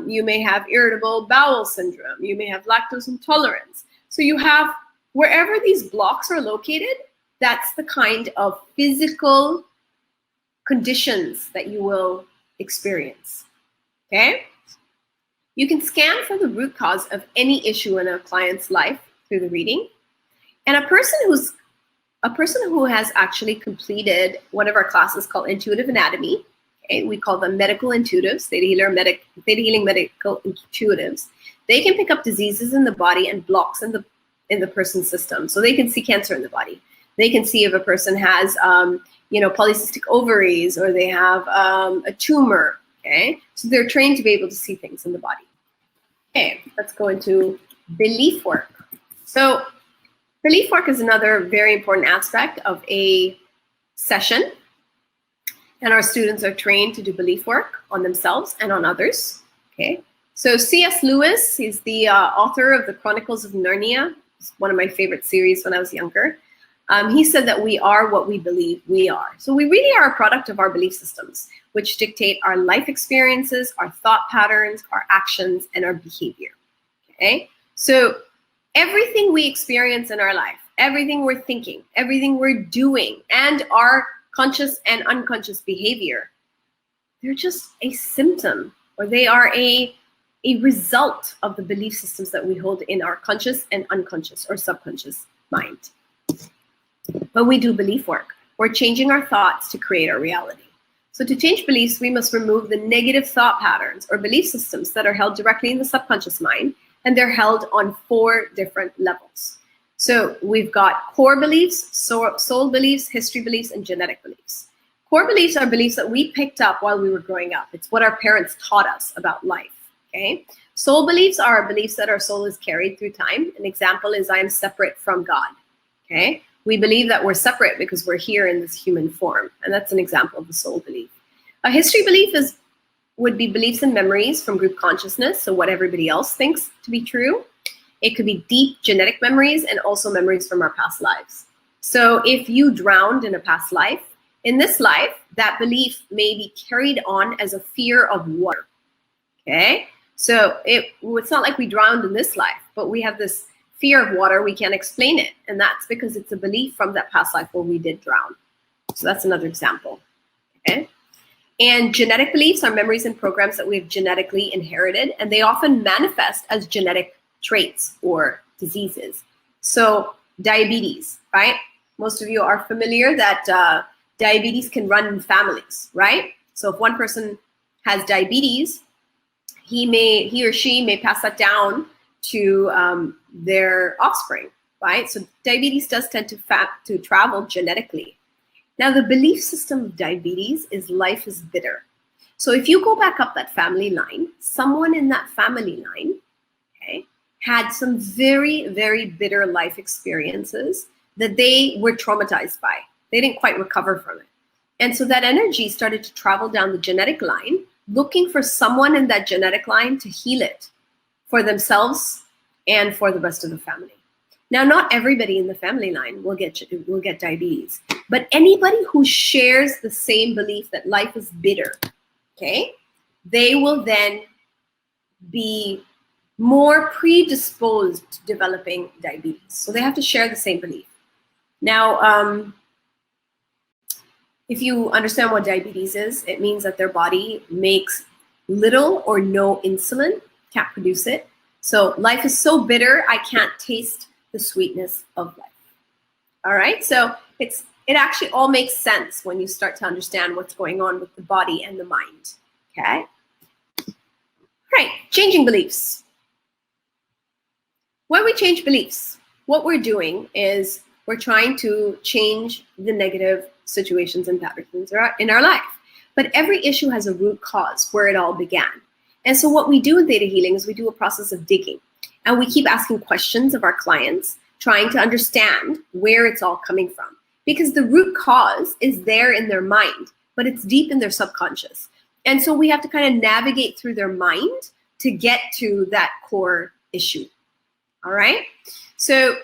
You may have irritable bowel syndrome. You may have lactose intolerance. So you have, wherever these blocks are located, that's the kind of physical conditions that you will experience, okay? You can scan for the root cause of any issue in a client's life through the reading. And a person who has actually completed one of our classes called Intuitive Anatomy, okay, we call them medical intuitives, Theta Healing medical intuitives. They can pick up diseases in the body and blocks in the person's system. So they can see cancer in the body. They can see if a person has, polycystic ovaries, or they have a tumor. Okay, so they're trained to be able to see things in the body. Okay, let's go into belief work. So belief work is another very important aspect of a session. And our students are trained to do belief work on themselves and on others. Okay. So C.S. Lewis, he's the author of the Chronicles of Narnia. It's one of my favorite series when I was younger. He said that we are what we believe we are. So we really are a product of our belief systems, which dictate our life experiences, our thought patterns, our actions, and our behavior. Okay. So everything we experience in our life, everything we're thinking, everything we're doing, and our conscious and unconscious behavior, they're just a symptom, or they are a result of the belief systems that we hold in our conscious and unconscious or subconscious mind. When we do belief work, we're changing our thoughts to create our reality. So to change beliefs, we must remove the negative thought patterns or belief systems that are held directly in the subconscious mind, and they're held on 4 different levels. So we've got core beliefs, soul beliefs, history beliefs, and genetic beliefs. Core beliefs are beliefs that we picked up while we were growing up. It's what our parents taught us about life, okay? Soul beliefs are beliefs that our soul is carried through time. An example is I am separate from God, okay? We believe that we're separate because we're here in this human form, and that's an example of a soul belief. A history belief would be beliefs and memories from group consciousness, so what everybody else thinks to be true. It could be deep genetic memories and also memories from our past lives. So if you drowned in a past life, in this life, that belief may be carried on as a fear of water, okay? So it's not like we drowned in this life, but we have this fear of water, we can't explain it. And that's because it's a belief from that past life where we did drown. So that's another example, okay? And genetic beliefs are memories and programs that we've genetically inherited, and they often manifest as genetic traits or diseases. So diabetes, right? Most of you are familiar that diabetes can run in families, right? So if one person has diabetes, he or she may pass that down to their offspring, right? So diabetes does tend to travel genetically. Now, the belief system of diabetes is life is bitter. So if you go back up that family line, someone in that family line, okay, had some very, very bitter life experiences that they were traumatized by. They didn't quite recover from it. And so that energy started to travel down the genetic line, looking for someone in that genetic line to heal it for themselves and for the rest of the family. Now, not everybody in the family line will get diabetes, but anybody who shares the same belief that life is bitter, okay, they will then be more predisposed to developing diabetes. So they have to share the same belief. Now, if you understand what diabetes is, it means that their body makes little or no insulin, can't produce it. So life is so bitter, I can't taste the sweetness of life. All right, so it actually all makes sense when you start to understand what's going on with the body and the mind, okay? All right, changing beliefs. When we change beliefs, what we're doing is we're trying to change the negative situations and patterns in our life. But every issue has a root cause where it all began. And so what we do in Theta Healing is we do a process of digging. And we keep asking questions of our clients, trying to understand where it's all coming from. Because the root cause is there in their mind, but it's deep in their subconscious. And so we have to kind of navigate through their mind to get to that core issue. All right? So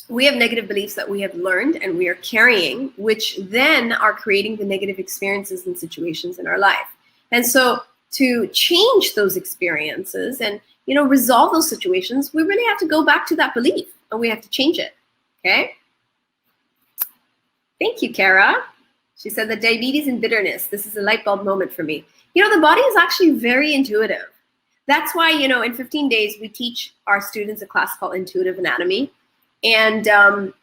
we have negative beliefs that we have learned and we are carrying, which then are creating the negative experiences and situations in our life. And so to change those experiences and resolve those situations, we really have to go back to that belief and we have to change it, okay? Thank you, Kara. She said that diabetes and bitterness, this is a light bulb moment for me. The body is actually very intuitive. That's why, in 15 days, we teach our students a class called Intuitive Anatomy. And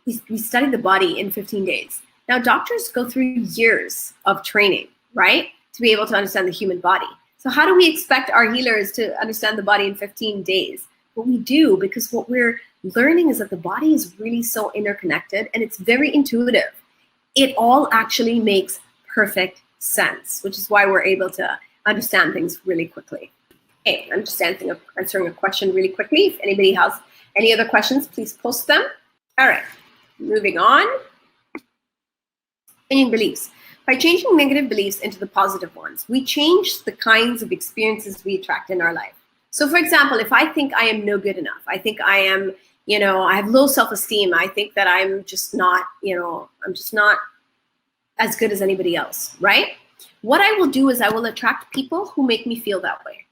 we study the body in 15 days. Now, doctors go through years of training, right, to be able to understand the human body. So how do we expect our healers to understand the body in 15 days? Well, we do, because what we're learning is that the body is really so interconnected and it's very intuitive. It all actually makes perfect sense, which is why we're able to understand things really quickly. Okay, I'm just answering a question really quickly. If anybody has any other questions, please post them. All right, moving on. Changing beliefs. By changing negative beliefs into the positive ones, we change the kinds of experiences we attract in our life. So for example, if I think I am no good enough, I think I am, I have low self-esteem, I think that I'm just not, I'm just not as good as anybody else, right? What I will do is I will attract people who make me feel that way.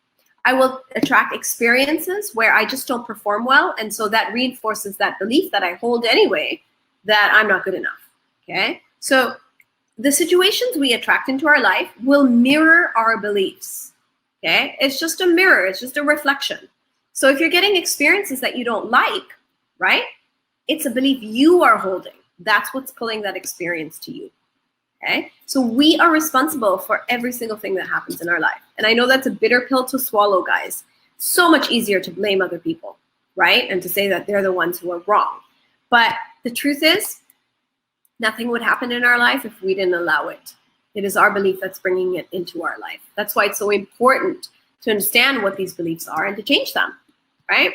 I will attract experiences where I just don't perform well. And so that reinforces that belief that I hold anyway, that I'm not good enough, okay? So the situations we attract into our life will mirror our beliefs, okay? It's just a mirror, it's just a reflection. So if you're getting experiences that you don't like, right? It's a belief you are holding. That's what's pulling that experience to you, okay? So we are responsible for every single thing that happens in our life. And I know that's a bitter pill to swallow, guys. So much easier to blame other people, right? And to say that they're the ones who are wrong. But the truth is, nothing would happen in our life if we didn't allow it. It is our belief that's bringing it into our life. That's why it's so important to understand what these beliefs are and to change them, right?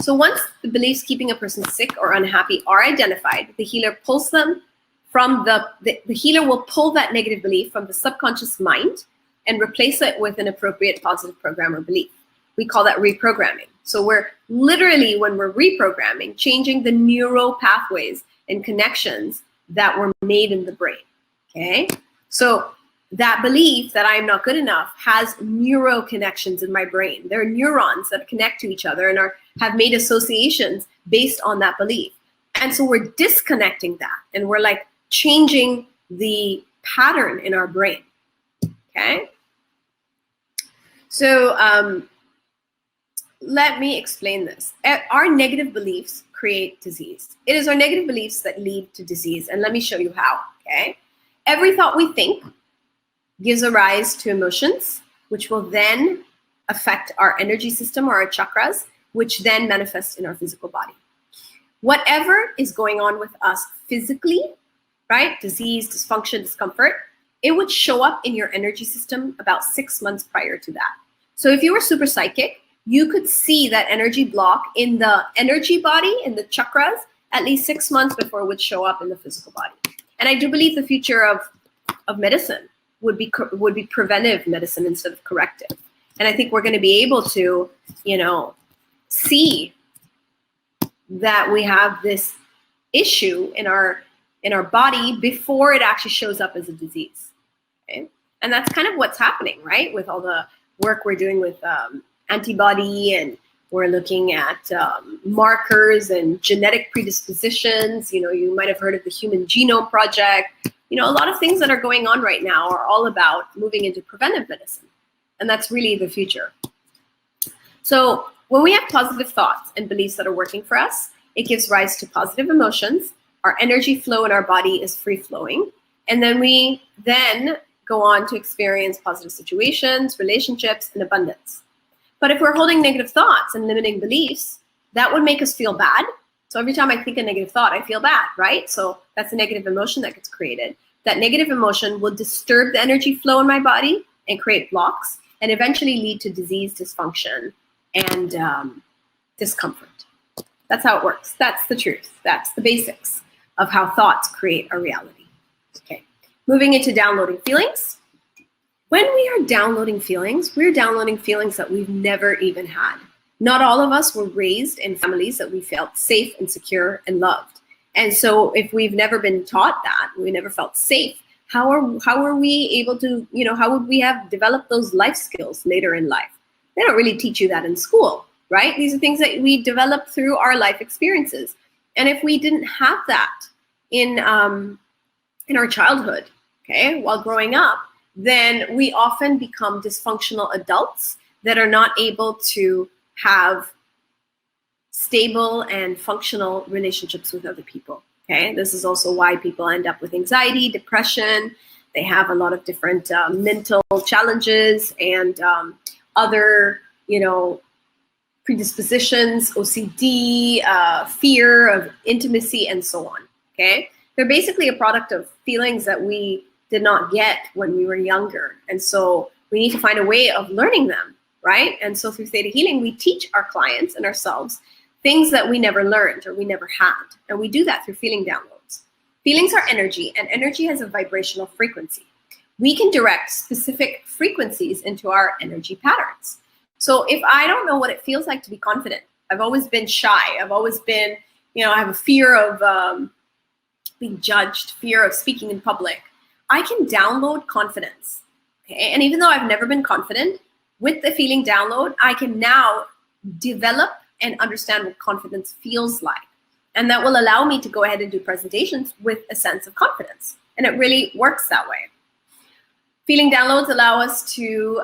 So once the beliefs keeping a person sick or unhappy are identified, the healer pulls them from the healer will pull that negative belief from the subconscious mind and replace it with an appropriate positive program or belief. We call that reprogramming. So we're literally, when we're reprogramming, changing the neural pathways and connections that were made in the brain, okay? So that belief that I'm not good enough has neural connections in my brain. There are neurons that connect to each other and have made associations based on that belief. And so we're disconnecting that and we're like changing the pattern in our brain, okay? So let me explain this. Our negative beliefs create disease. It is our negative beliefs that lead to disease. And let me show you how, okay? Every thought we think gives a rise to emotions, which will then affect our energy system or our chakras, which then manifest in our physical body. Whatever is going on with us physically, right? Disease, dysfunction, discomfort, it would show up in your energy system about 6 months prior to that. So if you were super psychic, you could see that energy block in the energy body, in the chakras, at least 6 months before it would show up in the physical body. And I do believe the future of medicine would be preventive medicine instead of corrective. And I think we're going to be able to, see that we have this issue in our body before it actually shows up as a disease. Okay? And that's kind of what's happening, right? With all the work we're doing with antibody, and we're looking at markers and genetic predispositions. You might have heard of the Human Genome Project. A lot of things that are going on right now are all about moving into preventive medicine. And that's really the future. So when we have positive thoughts and beliefs that are working for us, it gives rise to positive emotions. Our energy flow in our body is free flowing. And then we go on to experience positive situations, relationships, and abundance. But if we're holding negative thoughts and limiting beliefs, that would make us feel bad. So every time I think a negative thought, I feel bad, right? So that's a negative emotion that gets created. That negative emotion will disturb the energy flow in my body and create blocks and eventually lead to disease, dysfunction, and discomfort. That's how it works. That's the truth. That's the basics of how thoughts create our reality. Okay, moving into downloading feelings. When we are downloading feelings, we're downloading feelings that we've never even had. Not all of us were raised in families that we felt safe and secure and loved. And so if we've never been taught that, we never felt safe, how are we able to, how would we have developed those life skills later in life? They don't really teach you that in school, right? These are things that we develop through our life experiences. And if we didn't have that in our childhood, okay, while growing up, then we often become dysfunctional adults that are not able to have stable and functional relationships with other people, okay? This is also why people end up with anxiety, depression. They have a lot of different mental challenges and other, predispositions, OCD, fear of intimacy, and so on, okay? They're basically a product of feelings that we did not get when we were younger. And so we need to find a way of learning them, right? And so through Theta Healing, we teach our clients and ourselves things that we never learned or we never had. And we do that through feeling downloads. Feelings are energy, and energy has a vibrational frequency. we can direct specific frequencies into our energy patterns. So if I don't know what it feels like to be confident, I've always been shy, I've always been, I have a fear of being judged, fear of speaking in public, I can download confidence. Okay? And even though I've never been confident, with the feeling download, I can now develop and understand what confidence feels like. And that will allow me to go ahead and do presentations with a sense of confidence. And it really works that way. Feeling downloads allow us to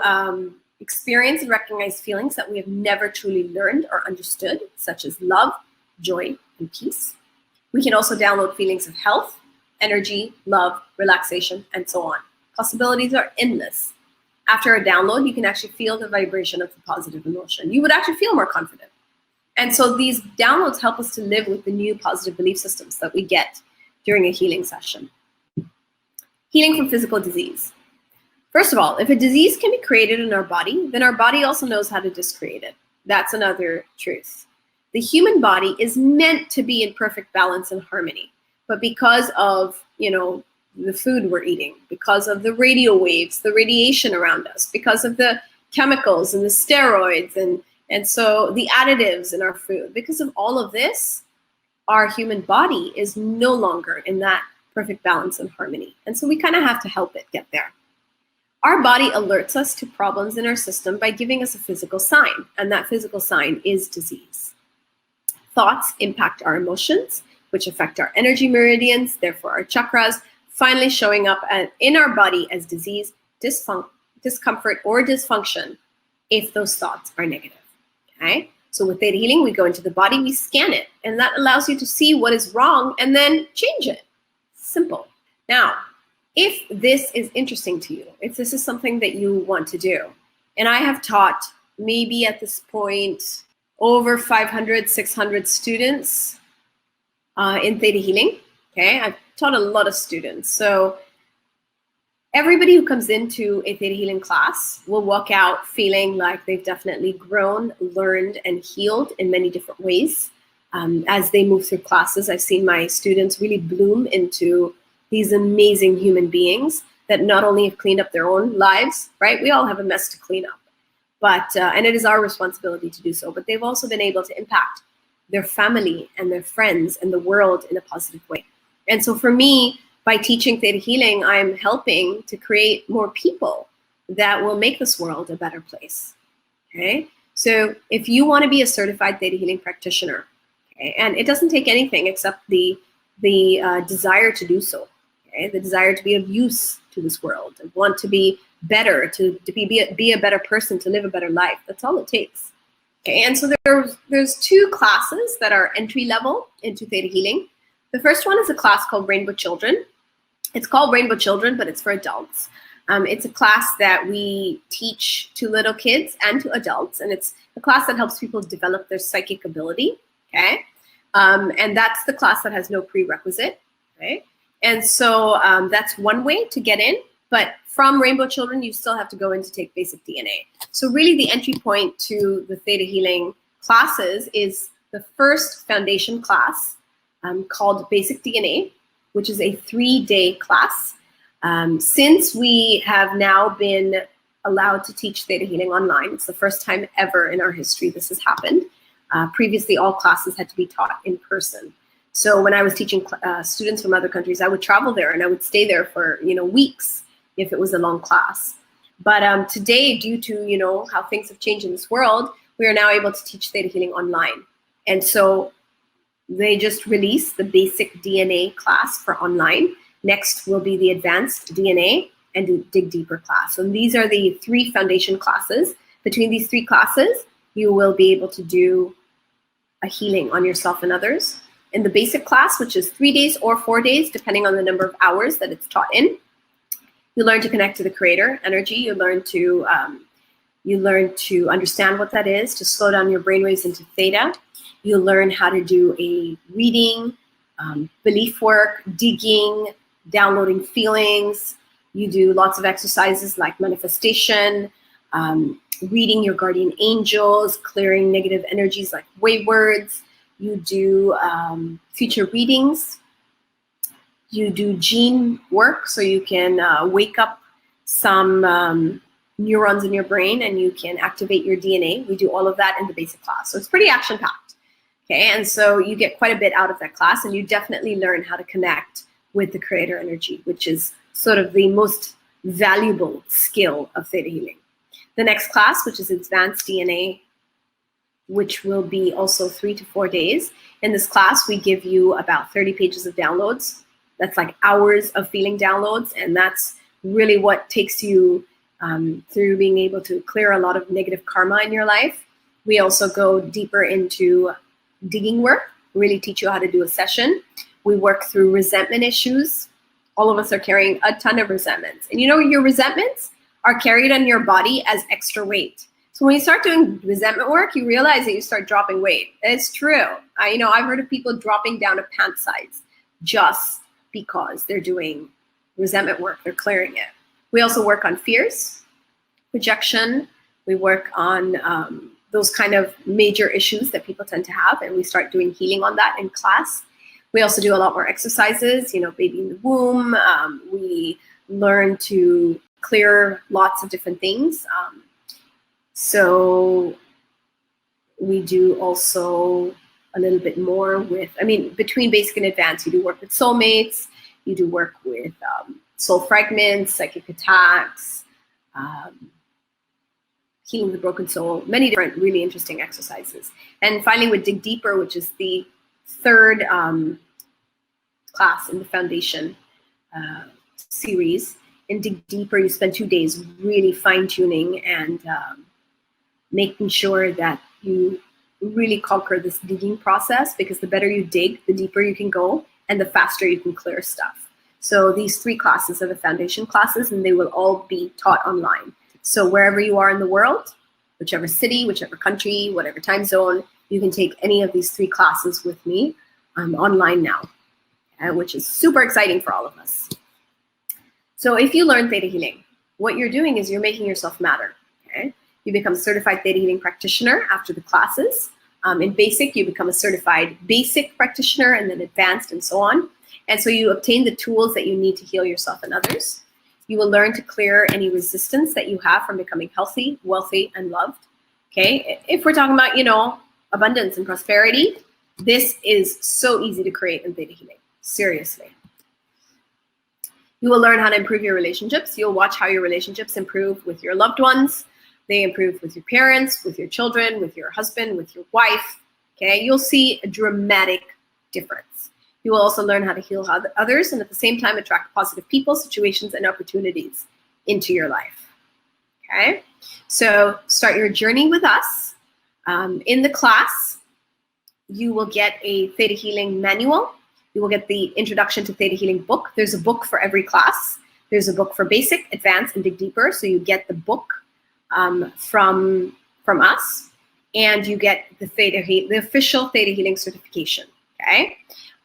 experience and recognize feelings that we have never truly learned or understood, such as love, joy, and peace. We can also download feelings of health, energy, love, relaxation, and so on. Possibilities are endless. After a download, you can actually feel the vibration of the positive emotion. You would actually feel more confident. And so these downloads help us to live with the new positive belief systems that we get during a healing session. Healing from physical disease. First of all, if a disease can be created in our body, then our body also knows how to discreate it. That's another truth. The human body is meant to be in perfect balance and harmony. But because of, the food we're eating, because of the radio waves, the radiation around us, because of the chemicals and the steroids and so the additives in our food, because of all of this, our human body is no longer in that perfect balance and harmony. And so we kind of have to help it get there. Our body alerts us to problems in our system by giving us a physical sign, and that physical sign is disease. Thoughts impact our emotions, which affect our energy meridians, therefore our chakras, finally showing up in our body as disease, discomfort, or dysfunction if those thoughts are negative. Okay? So with Theta Healing, we go into the body, we scan it, and that allows you to see what is wrong and then change it. Simple. Now, if this is interesting to you, if this is something that you want to do, and I have taught maybe at this point over 500, 600 students in Theta Healing, okay? I've taught a lot of students. So everybody who comes into a Theta Healing class will walk out feeling like they've definitely grown, learned, and healed in many different ways. As they move through classes, I've seen my students really bloom into these amazing human beings that not only have cleaned up their own lives, right? We all have a mess to clean up, but and it is our responsibility to do so, but they've also been able to impact their family and their friends and the world in a positive way. And so for me, by teaching Theta Healing, I'm helping to create more people that will make this world a better place, okay? So if you want to be a certified Theta Healing practitioner, okay, and it doesn't take anything except the desire to do so, okay? The desire to be of use to this world, and want to be better, to be a better person, to live a better life. That's all it takes. Okay, and so there's two classes that are entry level into Theta Healing. The first one is a class called Rainbow Children. It's called Rainbow Children, but it's for adults. It's a class that we teach to little kids and to adults, and it's a class that helps people develop their psychic ability, okay? And that's the class that has no prerequisite, okay? And so that's one way to get in, but from Rainbow Children, you still have to go in to take basic DNA. So really the entry point to the Theta Healing classes is the first foundation class called Basic DNA, which is a 3-day class. Since we have now been allowed to teach Theta Healing online, it's the first time ever in our history this has happened. Previously, all classes had to be taught in person. So when I was teaching students from other countries, I would travel there and I would stay there for weeks if it was a long class. But today, due to how things have changed in this world, we are now able to teach Theta Healing online. And so they just released the basic DNA class for online. Next will be the advanced DNA and the Dig Deeper class. So these are the 3 foundation classes. Between these 3 classes, you will be able to do a healing on yourself and others. In the basic class, which is 3 days or 4 days, depending on the number of hours that it's taught in, you learn to connect to the creator energy. You learn to understand what that is, to slow down your brainwaves into theta. You learn how to do a reading, belief work, digging, downloading feelings. You do lots of exercises like manifestation, reading your guardian angels, clearing negative energies like waywards. You do future readings. You do gene work, so you can wake up some neurons in your brain, and you can activate your DNA. We do all of that in the basic class. So it's pretty action-packed. Okay, and so you get quite a bit out of that class, and you definitely learn how to connect with the creator energy, which is sort of the most valuable skill of theta healing. The next class, which is advanced DNA, which will be also 3 to 4 days. In this class, we give you about 30 pages of downloads. That's like hours of feeling downloads, and that's really what takes you through being able to clear a lot of negative karma in your life. We also go deeper into digging work, really teach you how to do a session. We work through resentment issues. All of us are carrying a ton of resentments. And you know, your resentments are carried on your body as extra weight. So when you start doing resentment work, you realize that you start dropping weight. It's true. I've heard of people dropping down a pant size just because they're doing resentment work. They're clearing it. We also work on fears, projection. We work on those kind of major issues that people tend to have, and we start doing healing on that in class. We also do a lot more exercises, baby in the womb. We learn to clear lots of different things. So we do also a little bit more with, between basic and advanced, you do work with soulmates, you do work with soul fragments, psychic attacks, healing the broken soul, many different really interesting exercises. And finally with Dig Deeper, which is the third class in the foundation series. In Dig Deeper, you spend 2 days really fine-tuning and making sure that you really conquer this digging process, because the better you dig, the deeper you can go and the faster you can clear stuff. So these 3 classes are the foundation classes, and they will all be taught online. So wherever you are in the world, whichever city, whichever country, whatever time zone, you can take any of these 3 classes with me online now, which is super exciting for all of us. So if you learn theta healing, what you're doing is you're making yourself matter. Okay? You become a certified theta healing practitioner after the classes. In basic, you become a certified basic practitioner, and then advanced, and so on. And so you obtain the tools that you need to heal yourself and others. You will learn to clear any resistance that you have from becoming healthy, wealthy, and loved. Okay, if we're talking about, abundance and prosperity, this is so easy to create in theta healing. Seriously. You will learn how to improve your relationships. You'll watch how your relationships improve with your loved ones. They improve with your parents, with your children, with your husband, with your wife. Okay, you'll see a dramatic difference. You will also learn how to heal others, and at the same time attract positive people, situations, and opportunities into your life. Okay, so start your journey with us. In the class, you will get a theta healing manual. You will get the Introduction to Theta Healing book. There's a book for every class. There's a book for basic, advanced, and dig deeper. So you get the book from us, and you get the official Theta Healing certification. Okay,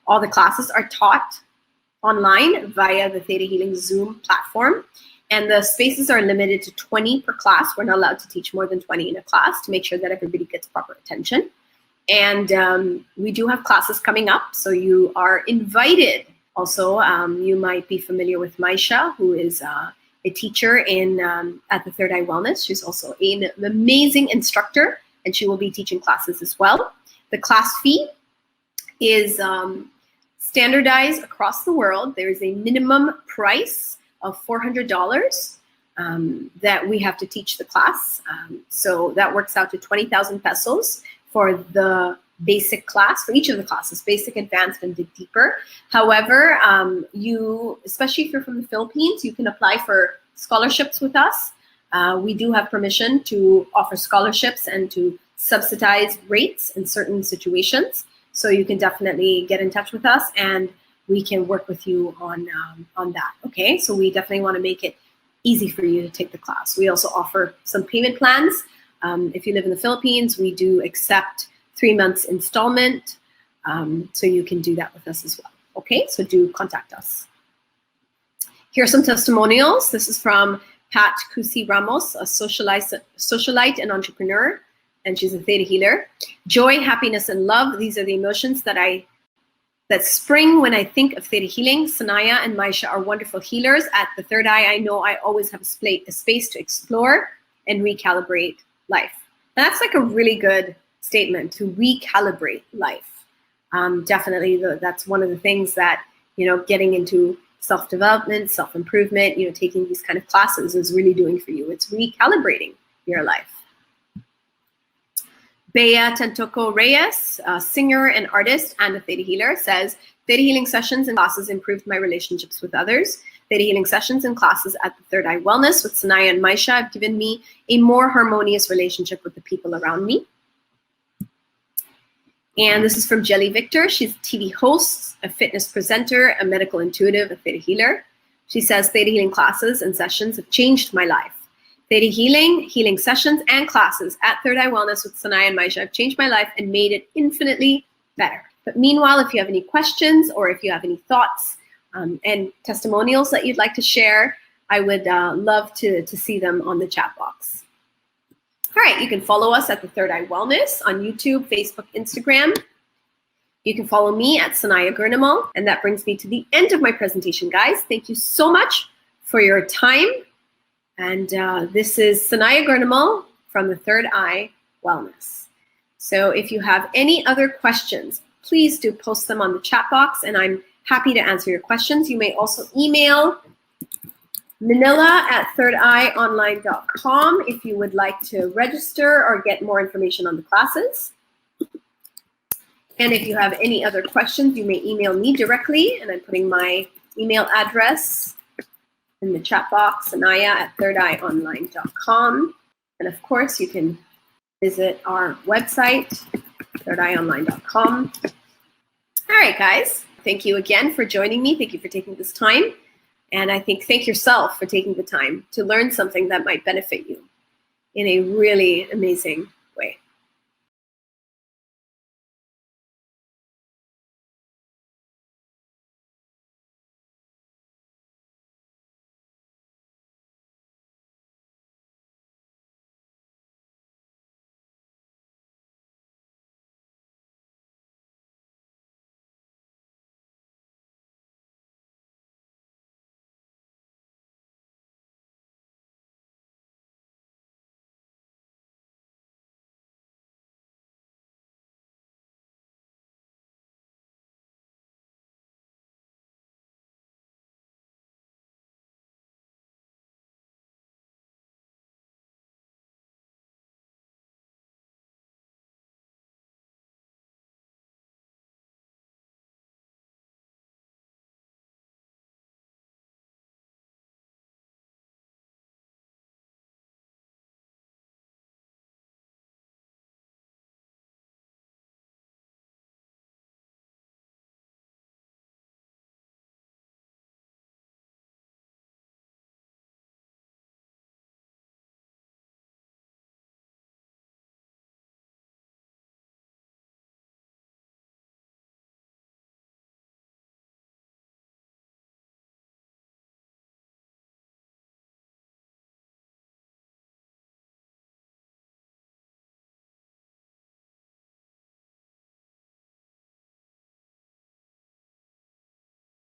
all the classes are taught online via the Theta Healing Zoom platform, and the spaces are limited to 20 per class. We're not allowed to teach more than 20 in a class to make sure that everybody gets proper attention. And we do have classes coming up, so you are invited. Also, you might be familiar with Maisha, who is a teacher at the Third Eye Wellness. She's also an amazing instructor, and she will be teaching classes as well. The class fee is standardized across the world. There is a minimum price of $400 that we have to teach the class. So that works out to 20,000 pesos for the basic class, for each of the classes, basic, advanced, and dig deeper. However, especially if you're from the Philippines, you can apply for scholarships with us. We do have permission to offer scholarships and to subsidize rates in certain situations. So you can definitely get in touch with us, and we can work with you on that. Okay, so we definitely want to make it easy for you to take the class. We also offer some payment plans. If you live in the Philippines, we do accept 3 months installment, so you can do that with us as well. Okay, so do contact us. Here are some testimonials. This is from Pat Cusi Ramos, a socialite and entrepreneur, and she's a theta healer. Joy, happiness, and love, these are the emotions that I that spring, when I think of Theta Healing, Sanaiyah and Maisha are wonderful healers. At the third eye, I know I always have a space to explore and recalibrate life. And that's like a really good statement, to recalibrate life. Definitely, that's one of the things that, getting into self-development, self-improvement, taking these kind of classes is really doing for you. It's recalibrating your life. Bea Tantoko Reyes, a singer and artist and a Theta healer, says, Theta healing sessions and classes improved my relationships with others. Theta healing sessions and classes at the Third Eye Wellness with Sanaiyah and Maisha have given me a more harmonious relationship with the people around me. And this is from Jelly Victor. She's a TV host, a fitness presenter, a medical intuitive, a Theta healer. She says, Theta healing classes and sessions have changed my life. Theta healing sessions and classes at Third Eye Wellness with Sanaiyah and Maisha have changed my life and made it infinitely better. But meanwhile, if you have any questions or if you have any thoughts and testimonials that you'd like to share, I would love to see them on the chat box. All right, you can follow us at the Third Eye Wellness on YouTube, Facebook, Instagram. You can follow me at Sanaiyah Gurnamal. And that brings me to the end of my presentation, guys. Thank you so much for your time. And this is Sanaiyah Gurnamal from the Third Eye Wellness. So if you have any other questions, please do post them on the chat box, and I'm happy to answer your questions. You may also email manila@thirdeyeonline.com if you would like to register or get more information on the classes. And if you have any other questions, you may email me directly, and I'm putting my email address in the chat box, Sanaiyah@thirdeyeonline.com. And of course, you can visit our website, thirdeyeonline.com. All right, guys. Thank you again for joining me. Thank you for taking this time. And I think thank yourself for taking the time to learn something that might benefit you in a really amazing